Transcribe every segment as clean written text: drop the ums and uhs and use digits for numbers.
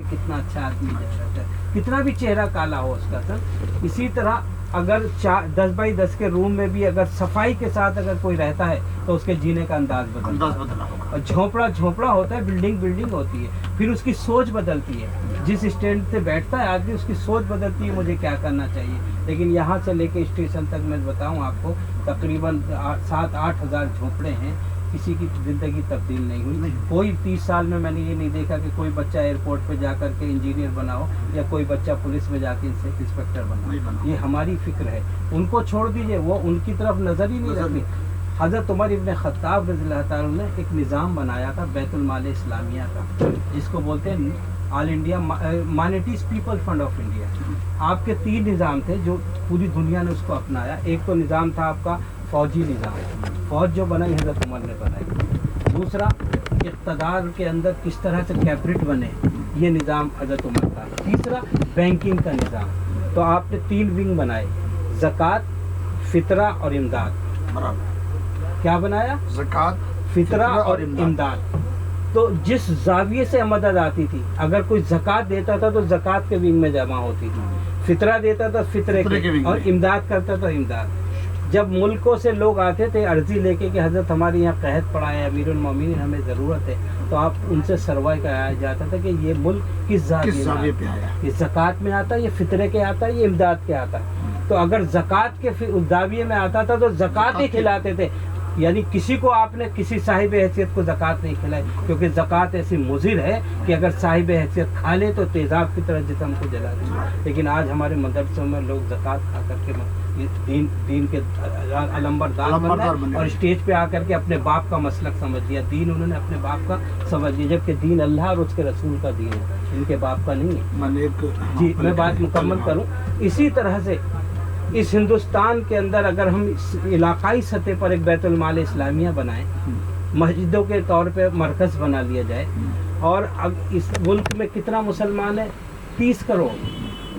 कितना अच्छा आदमी रहता है, कितना भी चेहरा काला हो उसका सर। इसी तरह अगर 10 बाई 10 के रूम में भी अगर सफाई के साथ अगर कोई रहता है तो उसके जीने का अंदाज बदलना होगा। और झोंपड़ा होता है, बिल्डिंग होती है, फिर उसकी सोच बदलती है। जिस स्टैंड से बैठता है आदमी उसकी सोच बदलती है, मुझे क्या करना चाहिए। लेकिन यहाँ से लेके स्टेशन तक मैं बताऊँ आपको तकरीबन 7-8 हज़ार झोंपड़े हैं, किसी की ज़िंदगी तब्दील नहीं हुई। कोई 30 साल में मैंने ये नहीं देखा कि कोई बच्चा एयरपोर्ट पे जा कर के इंजीनियर बनाओ या कोई बच्चा पुलिस में जाके इंस्पेक्टर बनाओ। ये हमारी फिक्र है। उनको छोड़ दीजिए, वो उनकी तरफ नज़र ही नहीं रखती। हज़रत उमर इब्न ख़त्ताब रज़ियल्लाहु ताला ने एक निज़ाम बनाया था बैतुल माल इस्लामिया का, जिसको बोलते हैं all India minorities people fund of India. आपके 3 निज़ाम थे जो पूरी दुनिया ने उसको अपनाया। एक तो निज़ाम था आपका फौजी निज़ाम, फौज जो बनाई हज़रत उमर ने बनाई। दूसरा इक़्तिदार के अंदर किस तरह से कैबिनेट बने, ये निज़ाम हज़रत उमर का। तीसरा बैंकिंग का निज़ाम। तो आपने 3 विंग बनाए, ज़कात, फितरा और इमदाद। क्या बनाया? ज़कात, फितरा और इमदाद। तो जिस जाविये से मदद आती थी, अगर कोई ज़कात देता था तो ज़कात के विंग में जमा होती थी, फितरा देता था फितरे के, और इमदाद करता था इमदाद। जब मुल्कों से लोग आते थे अर्जी लेके कि हज़रत हमारे यहाँ कहत पड़ा है, अमीरुल मोमिनीन हमें ज़रूरत है, तो आप उनसे सर्वे कराया जाता था कि ये मुल्क किस जाविये पे आया, ये ज़कात में आता है, ये फितरे के आता है, ये इमदाद के आता है। तो अगर ज़कात के जाविये में आता था तो ज़कात ही खिलाते थे, यानी किसी को आपने किसी साहिब हैसियत को ज़कात नहीं खिलाई, क्योंकि ज़कात ऐसी मुज़िर है कि अगर साहिब हैसियत खा ले तो तेज़ाब की तरह जिस्म को जला दे। लेकिन आज हमारे मदरसों में लोग ज़कात खा करके दीन के अलंबरदार बने और स्टेज पे आकर के अपने बाप का मसलक समझ लिया, दीन उन्होंने अपने बाप का समझ लिया, जबकि दीन अल्लाह और उसके रसूल का दीन है, इनके बाप का नहीं है। जी, मैं बात मुकम्मल करूँ। इसी तरह से इस हिंदुस्तान के अंदर अगर हम इलाकाई सतह पर एक बैतुल माल इस्लामिया बनाएं, मस्जिदों के तौर पे मरकज़ बना लिया जाए, और अब इस मुल्क में कितना मुसलमान है? 30 करोड़,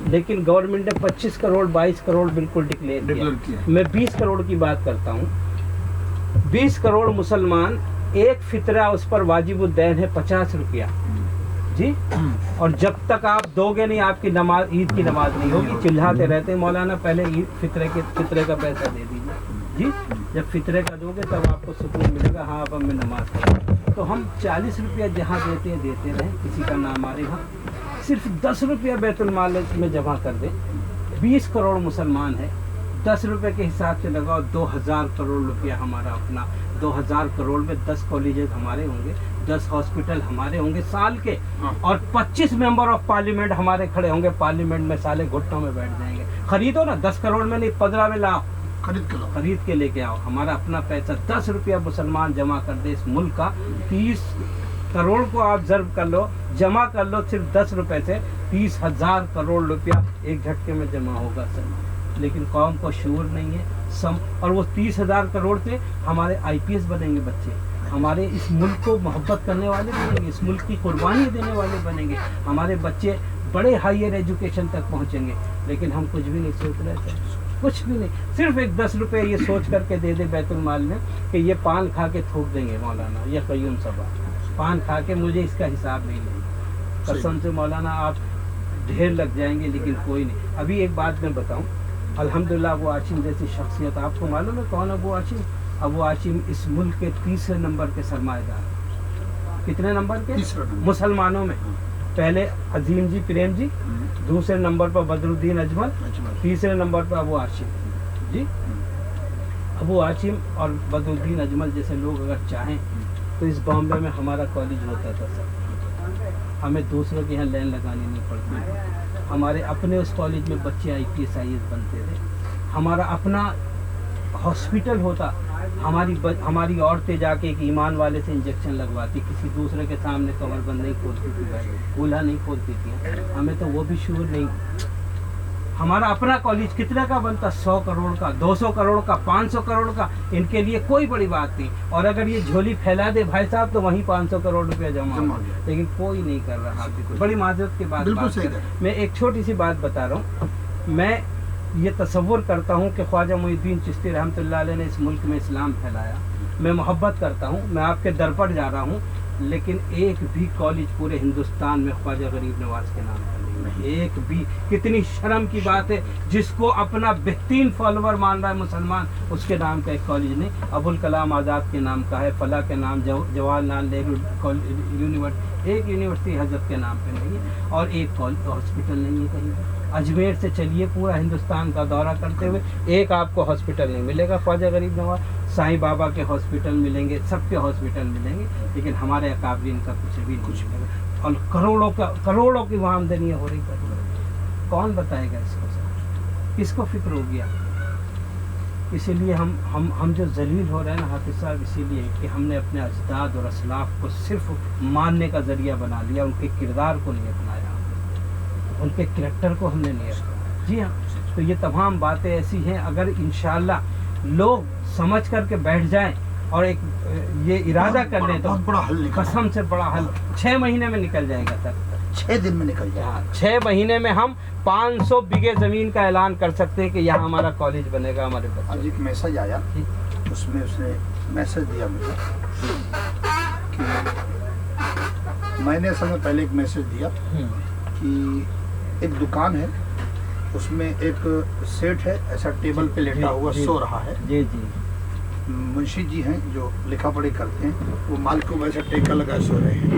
लेकिन गवर्नमेंट ने 25 करोड़ 22 करोड़ बिल्कुल डिक्लेयर किया। मैं 20 करोड़ की बात करता हूँ। 20 करोड़ मुसलमान, एक फितरा उस पर वाजिबुद्दैन है 50 रुपया जी। और जब तक आप दोगे नहीं आपकी नमाज, ईद की नमाज नहीं होगी। चिल्लाते रहते हैं मौलाना पहले ईद फितरे का पैसा दे दीजिए जी, जब फितरे का दोगे तब आपको सुकून मिलेगा, हाँ अब मैं नमाज पढ़ूँ। तो हम 40 रुपया जहाँ देते रहें, किसी का नाम आ रहा, सिर्फ 10 रुपया बैतुल माल में जमा कर दें। 20 करोड़ मुसलमान है, 10 रुपये के हिसाब से लगाओ 2000 करोड़ रुपया हमारा अपना। 2000 करोड़ में 10 कॉलेजेस हमारे होंगे, 10 हॉस्पिटल हमारे होंगे साल के, और 25 मेंबर ऑफ पार्लियामेंट हमारे खड़े होंगे पार्लियामेंट में, साले घुटनों में बैठ जाएंगे। खरीदो ना, 10 करोड़ में नहीं 15 में लाओ, खरीद के लेके आओ। हमारा अपना पैसा 10 रुपया मुसलमान जमा कर दे इस मुल्क का, 30 करोड़ को आप ज़र्ब कर लो, जमा कर लो, सिर्फ 10 रुपए से 30,000 करोड़ रुपया एक झटके में जमा होगा सर। लेकिन कौम को शूर नहीं है और वो 30,000 करोड़ से हमारे IPS बनेंगे बच्चे, हमारे इस मुल्क को मोहब्बत करने वाले बनेंगे, इस मुल्क की कुर्बानी देने वाले बनेंगे, हमारे बच्चे बड़े हायर एजुकेशन तक पहुँचेंगे। लेकिन हम कुछ भी नहीं सोच रहे थे, कुछ भी नहीं। सिर्फ एक 10 रुपये ये सोच करके दे दे बैतुल माल में कि ये पान खा के थूक देंगे मौलाना, ये क़य्यूम सभा पान खा के, मुझे इसका हिसाब नहीं लेंगे। कसम से मौलाना आप ढेर लग जाएंगे, लेकिन कोई नहीं। अभी एक बात मैं बताऊं, अल्हम्दुलिल्लाह अबू आसिम जैसी शख्सियत, आपको मालूम है कौन अबू आसिम? अबू आसिम इस मुल्क के 3रे नंबर के सरमाएदार। कितने नंबर के? मुसलमानों में पहले अजीम जी, प्रेम जी, दूसरे नंबर पर बदरुद्दीन अजमल, तीसरे नंबर पर अबू आसिम जी। अबू आसिम और बदरुद्दीन अजमल जैसे लोग अगर चाहें तो इस बॉम्बे में हमारा कॉलेज होता था सर, हमें दूसरों के यहाँ लाइन लगानी नहीं पड़ती। हमारे अपने उस कॉलेज में बच्चे IPS IAS बनते थे, हमारा अपना हॉस्पिटल होता, हमारी औरतें जाके एक ईमान वाले से इंजेक्शन लगवाती, किसी दूसरे के सामने कमरबंद नहीं खोलती थी, कूल्हा नहीं खोलती थी। हमें तो वो भी शूर नहीं। हमारा अपना कॉलेज कितने का बनता? 100 करोड़ का, 200 करोड़ का, 500 करोड़ का। इनके लिए कोई बड़ी बात नहीं, और अगर ये झोली फैला दे भाई साहब तो वहीं 500 करोड़ रुपया जमा हो गया, लेकिन कोई नहीं कर रहा। बड़ी माजरत के बाद मैं एक छोटी सी बात बता रहा हूँ। मैं ये तसव्वुर करता हूँ कि ख्वाजा मुईनुद्दीन चिश्ती रहमतुल्लाह अलैह ने इस मुल्क में इस्लाम फैलाया। मैं मोहब्बत करता हूँ, मैं आपके दर पर जा रहा हूँ, لیکن ایک بھی کالج پورے ہندوستان میں خواجہ غریب نواز کے نام پر نہیں، ایک بھی. کتنی شرم کی بات ہے، جس کو اپنا بہترین فالوور مان رہا ہے مسلمان، اس کے نام کا ایک کالج نہیں. ابوالکلام آزاد کے نام کا ہے، فلاں کے نام جواہر لال نہرو یونیورسٹی، ایک یونیورسٹی حضرت کے نام پہ نہیں ہے، اور ایک کالج ہاسپٹل نہیں ہے کہیں. اجمیر سے چلیے پورا ہندوستان کا دورہ کرتے ہوئے، ایک آپ کو ہاسپٹل نہیں ملے گا خواجہ غریب نواز. سائیں بابا کے ہاسپٹل ملیں گے، سب کے ہاسپٹل ملیں گے، لیکن ہمارے اکابرین کا کچھ بھی نہیں ملے گا. اور کروڑوں کی وہاں آمدنیاں ہو رہی ہیں. کون بتائے گا اس کو سر؟ کس کو فکر ہو گیا؟ اسی لیے ہم جو ذلیل ہو رہے ہیں نا حافظ صاحب، اسی لیے کہ ہم نے اپنے اجداد اور اسلاف کو صرف ماننے کا ذریعہ بنا لیا، ان کے کردار کو نہیں اپنایا، ان کے کریکٹر کو ہم نے نہیں اپنایا. جی ہاں، تو یہ تمام باتیں ایسی ہیں، اگر انشاءاللہ لوگ سمجھ کر کے بیٹھ جائیں اور ایک یہ ارادہ کر لیں تو بڑا حل قسم سے بڑا حل 6 مہینے میں نکل جائے گا سر. 6 دن میں نکل جائے گا. 6 مہینے میں ہم 500 بیگھے زمین کا اعلان کر سکتے ہیں کہ یہاں ہمارا کالج بنے گا. ہمارے پاس آج ایک میسج آیا، اس میں اس نے میسج دیا مجھے کہ میں نے اصل میں پہلے ایک میسج دیا کہ ایک دکان ہے، اس میں ایک سیٹ ہے ایسا ٹیبل پہ لیٹا ہوا سو رہا ہے. جی جی. منشی جی ہیں جو لکھا پڑھی کرتے ہیں، وہ مال کو ویسا ٹیکا لگا سو رہے ہیں،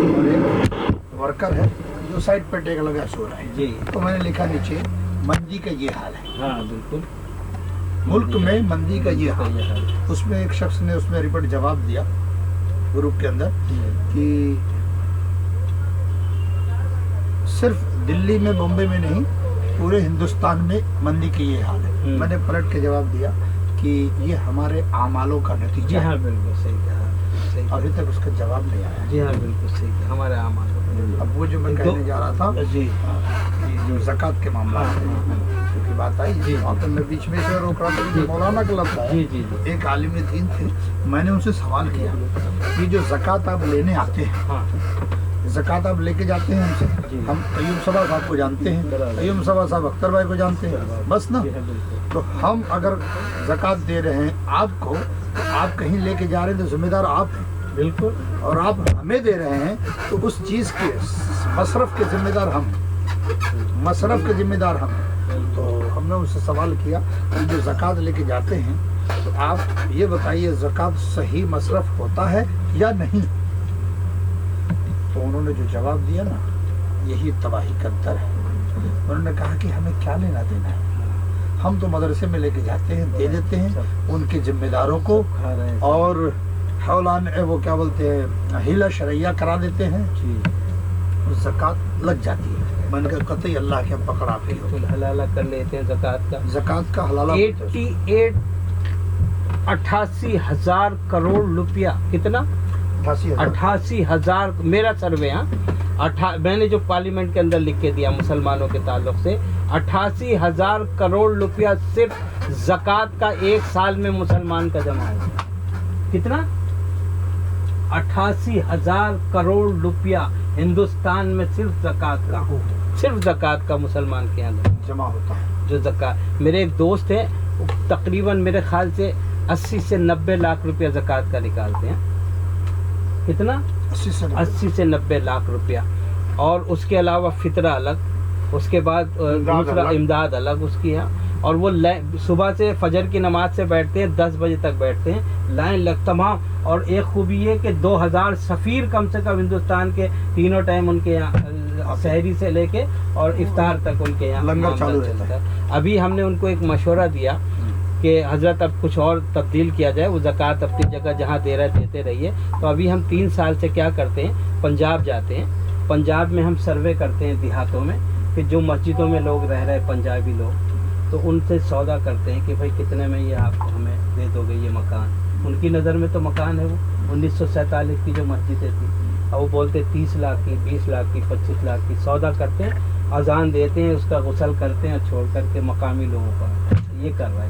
اور ایک ورکر ہے جو سائڈ پہ ٹیکا لگا سو رہے ہیں. جی. تو میں نے لکھا نیچے مندی کا یہ حال ہے. ہاں بالکل، ملک میں مندی کا یہ حال ہے. اس میں ایک شخص نے اس میں رپورٹ جواب دیا گروپ کے اندر کہ صرف دلی میں بمبے میں نہیں پورے ہندوستان میں مندی کی یہ حال ہے. میں نے پلٹ کے جواب دیا کہ یہ ہمارے اعمالوں کا نتیجہ ہے. جی ہاں بالکل صحیح کہا. ابھی تک اس کا جواب نہیں آیا. جی ہاں بالکل صحیح کہا، ہمارے اعمالوں کا. اب وہ جو میں کہنے جا رہا تھا، جی جو زکوٰۃ کے معاملات کی بات آئی، جی وہاں پہ میں بیچ میں سے روک رہا تھا کہ مولانا کا لفظ ہے. جی جی. ایک عالم دین تھے، میں نے ان سے سوال کیا کہ جو زکوٰۃ آپ لینے آتے ہیں، ہاں زکوٰۃ آپ لے کے جاتے ہیں ہم سے، ہم قیوم صاحب صاحب کو جانتے ہیں، قیوم صاحب اختر بھائی کو جانتے ہیں، بس نا. تو ہم اگر زکوٰۃ دے رہے ہیں آپ کو، آپ کہیں لے کے جا رہے ہیں تو ذمہ دار آپ ہیں بالکل، اور آپ ہمیں دے رہے ہیں تو اس چیز کے مصرف کے ذمہ دار ہم، مصرف کے ذمہ دار ہم. تو ہم نے ان سے سوال کیا کہ جو زکوٰۃ لے کے جاتے ہیں تو آپ یہ بتائیے زکوٰۃ صحیح مصرف ہوتا ہے یا نہیں. تو انہوں نے جو جواب دیا نا، یہی تباہی کا در ہے. انہوں نے کہا کہ ہمیں کیا لینا دینا ہے، ہم تو مدرسے میں لے کے جاتے ہیں، دے دیتے ہیں ان کے ذمہ داروں کو، اور حولان وہ کیا بولتے ہیں ہیلا شرعیہ کرا دیتے ہیں، زکوٰۃ لگ جاتی ہے. میں نے کہا قطعی اللہ کے پکڑا پہ حلالہ کر لیتے ہیں زکوٰۃ کا. زکوٰۃ کا حلالہ 88 ہزار کروڑ روپیہ. کتنا؟ 88 ہزار. میرا سروے، ہاں میں نے جو پارلیمنٹ کے اندر لکھ کے دیا مسلمانوں کے تعلق سے، 88 ہزار کروڑ روپیہ صرف زکوٰۃ کا ایک سال میں مسلمان کا جمع ہے. کتنا؟ 88 ہزار کروڑ روپیہ ہندوستان میں صرف زکوٰۃ کا، صرف زکوٰۃ کا مسلمان کے اندر جمع ہوتا ہے. جو زکوٰۃ، میرے ایک دوست ہیں تقریباً میرے خیال سے 80 سے 90 لاکھ روپیہ زکوٰۃ کا نکالتے ہیں. کتنا؟ 80 سے 90 لاکھ روپیہ. اور اس کے علاوہ فطرہ الگ، اس کے بعد دوسرا امداد الگ اس کی ہے. اور وہ صبح سے فجر کی نماز سے بیٹھتے ہیں، 10 بجے تک بیٹھتے ہیں، لائن لگ تمام. اور ایک خوبی یہ کہ 2000 سفیر کم سے کم ہندوستان کے تینوں ٹائم ان کے یہاں سحری سے لے کے اور افطار تک ان کے یہاں لنگر چالو رہتا ہے. ابھی ہم نے ان کو ایک مشورہ دیا کہ حضرت اب کچھ اور تبدیل کیا جائے، وہ زکوٰۃ اپنی جگہ جہاں دے رہے دیتے رہیے. تو ابھی ہم 3 سال سے کیا کرتے ہیں، پنجاب جاتے ہیں. پنجاب میں ہم سروے کرتے ہیں دیہاتوں میں کہ جو مسجدوں میں لوگ رہ رہے پنجابی لوگ، تو ان سے سودا کرتے ہیں کہ بھائی کتنے میں یہ آپ ہمیں دے دو گے یہ مکان. ان کی نظر میں تو مکان ہے وہ 1947 کی جو مسجدیں تھیں، اور وہ بولتے 30 لاکھ کی، 20 لاکھ کی، 25 لاکھ کی. سودا کرتے ہیں، اذان دیتے ہیں، اس کا غسل کرتے ہیں، چھوڑ کر کے مقامی لوگوں کا یہ کر رہا ہے.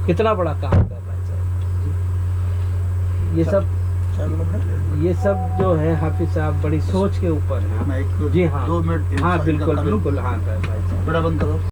کتنا بڑا کام کر رہا ہے سر. یہ سب جو ہے حافظ صاحب بڑی سوچ کے اوپر ہے. میں جی ہاں 2 منٹ ہاں بالکل بالکل. ہاں بڑا بند کرو.